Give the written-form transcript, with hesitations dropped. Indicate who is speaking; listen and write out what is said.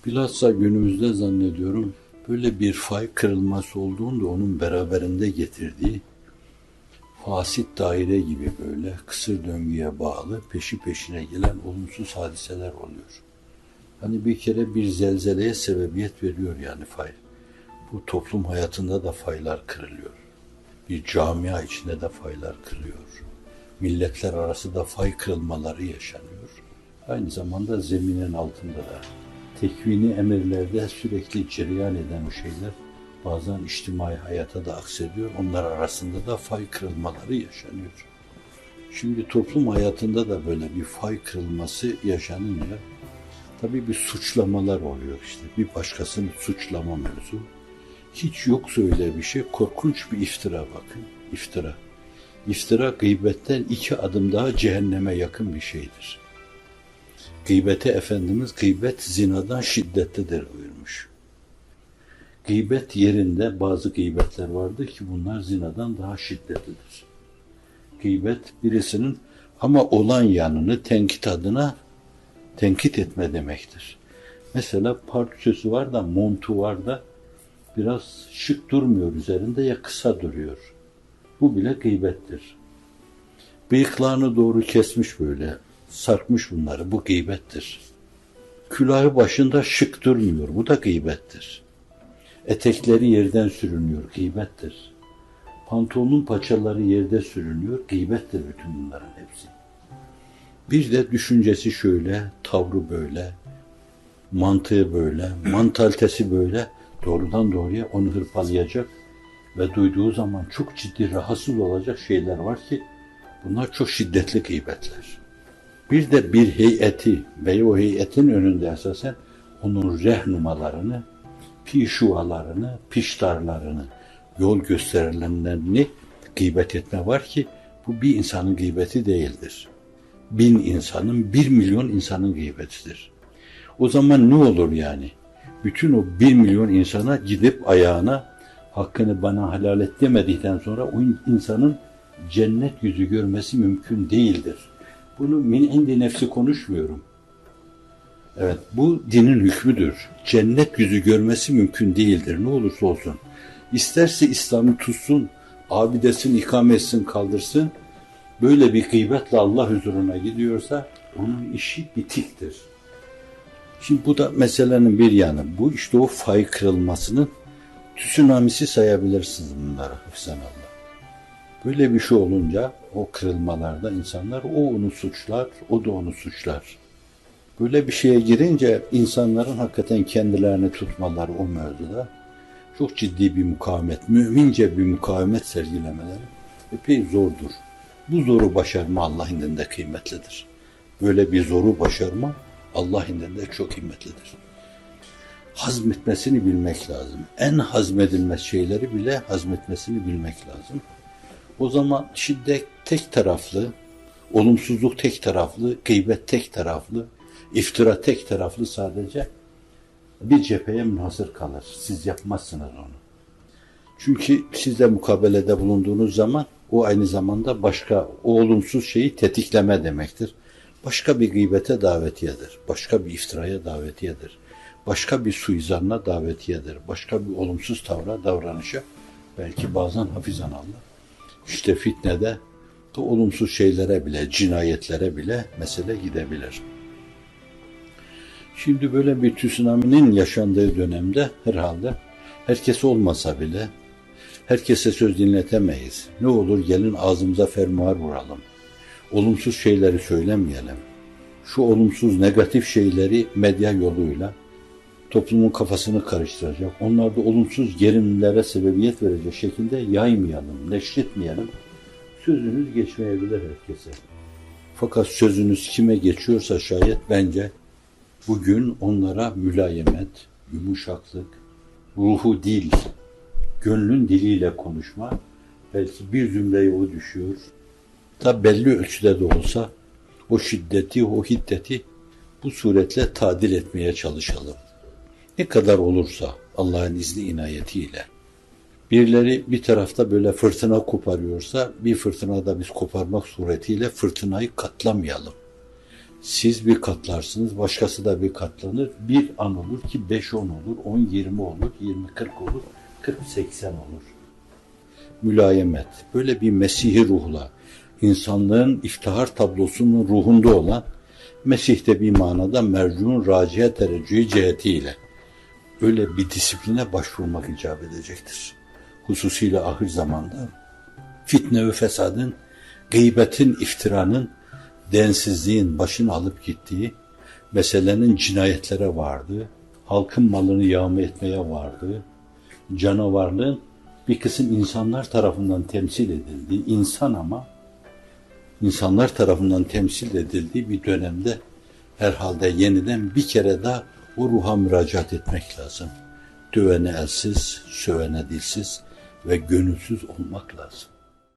Speaker 1: Bilhassa günümüzde zannediyorum böyle bir fay kırılması olduğunda onun beraberinde getirdiği fasit daire gibi böyle kısır döngüye bağlı peşi peşine gelen olumsuz hadiseler oluyor. Hani bir kere bir zelzeleye sebebiyet veriyor yani fay. Bu toplum hayatında da faylar kırılıyor. Bir camia içinde de faylar kırılıyor. Milletler arası da fay kırılmaları yaşanıyor. Aynı zamanda zeminin altında da tekvini emirlerde sürekli cereyan eden o şeyler bazen içtimai hayata da aksediyor. Onlar arasında da fay kırılmaları yaşanıyor. Şimdi toplum hayatında da böyle bir fay kırılması yaşanınca tabii bir suçlamalar oluyor işte. Bir başkasını suçlama mevzu. Hiç yoksa öyle bir şey, korkunç bir iftira bakın. İftira. İftira gıybetten 2 adım daha cehenneme yakın bir şeydir. Gıybete Efendimiz gıybet zinadan şiddetlidir buyurmuş. Gıybet yerinde bazı gıybetler vardır ki bunlar zinadan daha şiddetlidir. Gıybet birisinin ama olan yanını tenkit adına tenkit etme demektir. Mesela parçası var da montu var da biraz şık durmuyor üzerinde ya kısa duruyor. Bu bile gıybettir. Bıyıklarını doğru kesmiş böyle, sarkmış bunları, bu gıybettir. Külahı başında şık durmuyor, bu da gıybettir. Etekleri yerden sürünüyor, gıybettir. Pantolonun paçaları yerde sürünüyor, gıybettir bütün bunların hepsi. Bir de düşüncesi şöyle, tavrı böyle, mantığı böyle, mantalitesi böyle, doğrudan doğruya onu hırpalayacak ve duyduğu zaman çok ciddi rahatsız olacak şeyler var ki bunlar çok şiddetli gıybetler. Bir de bir heyeti ve o heyetin önünde esasen onun rehnumalarını, pişualarını, piştarlarını, yol gösterilenlerini gıybet etme var ki bu bir insanın gıybeti değildir. 1000 insanın, 1 milyon insanın gıybetidir. O zaman ne olur yani? Bütün o 1 milyon insana gidip ayağına hakkını bana helal et demedikten sonra o insanın cennet yüzü görmesi mümkün değildir. Bunu min indi nefsi konuşmuyorum. Evet, bu dinin hükmüdür. Cennet yüzü görmesi mümkün değildir ne olursa olsun. İsterse İslam'ı tutsun, abidesini ikame etsin, kaldırsın. Böyle bir gıybetle Allah huzuruna gidiyorsa onun işi bitiktir. Şimdi bu da meselenin bir yanı. Bu işte o fay kırılmasının tsunamisi sayabilirsiniz bunları hafizanallah. Böyle bir şey olunca o kırılmalarda insanlar o onu suçlar, o da onu suçlar. Böyle bir şeye girince insanların hakikaten kendilerini tutmaları o mevzuda çok ciddi bir mukavemet, mümince bir mukavemet sergilemeleri epey zordur. Bu zoru başarma Allah indinde kıymetlidir. Böyle bir zoru başarma Allah indinde çok kıymetlidir. Hazmetmesini bilmek lazım. En hazmedilmez şeyleri bile hazmetmesini bilmek lazım. O zaman şiddet tek taraflı, olumsuzluk tek taraflı, gıybet tek taraflı, iftira tek taraflı sadece bir cepheye münhasır kalır. Siz yapmazsınız onu. Çünkü sizle mukabelede bulunduğunuz zaman o aynı zamanda başka o olumsuz şeyi tetikleme demektir. Başka bir gıybete davetiyedir. Başka bir iftiraya davetiyedir. Başka bir suizanla davetiyedir. Başka bir olumsuz tavra, davranışa belki bazen hafizanallah. İşte fitnede o olumsuz şeylere bile, cinayetlere bile mesele gidebilir. Şimdi böyle bir tsunami'nin yaşandığı dönemde herhalde herkes olmasa bile herkese söz dinletemeyiz. Ne olur gelin ağzımıza fermuar vuralım. Olumsuz şeyleri söylemeyelim. Şu olumsuz, negatif şeyleri medya yoluyla toplumun kafasını karıştıracak, onlarda olumsuz gerilimlere sebebiyet verecek şekilde yaymayalım, neşretmeyelim. Sözünüz geçmeyebilir herkese. Fakat sözünüz kime geçiyorsa şayet bence bugün onlara mülayemet, yumuşaklık, ruhu dil, gönlün diliyle konuşma, belki bir cümleye o düşüyor. Da belli ölçüde de olsa o şiddeti, o hiddeti bu suretle tadil etmeye çalışalım. Ne kadar olursa Allah'ın izni inayetiyle. Birileri bir tarafta böyle fırtına koparıyorsa bir fırtınada biz koparmak suretiyle fırtınayı katlamayalım. Siz bir katlarsınız, başkası da bir katlanır. Bir an olur ki 5-10 olur, 10-20 olur, 20-40 olur, 40-80 olur. Mülayemet, böyle bir Mesih-i ruhla, insanlığın iftihar tablosunun ruhunda olan, Mesih de bir manada mercuun raciye tereccühü cihetiyle öyle bir disipline başvurmak icap edecektir. Hususiyle ahir zamanda fitne ve fesadın, gıybetin, iftiranın, densizliğin başını alıp gittiği, meselenin cinayetlere vardığı, halkın malını yağma etmeye vardığı, canavarlığın bir kısım insanlar tarafından temsil edildiği, insan ama insanlar tarafından temsil edildiği bir dönemde herhalde yeniden bir kere daha o ruha müracaat etmek lazım. Dövene elsiz, sövene dilsiz ve gönülsüz olmak lazım.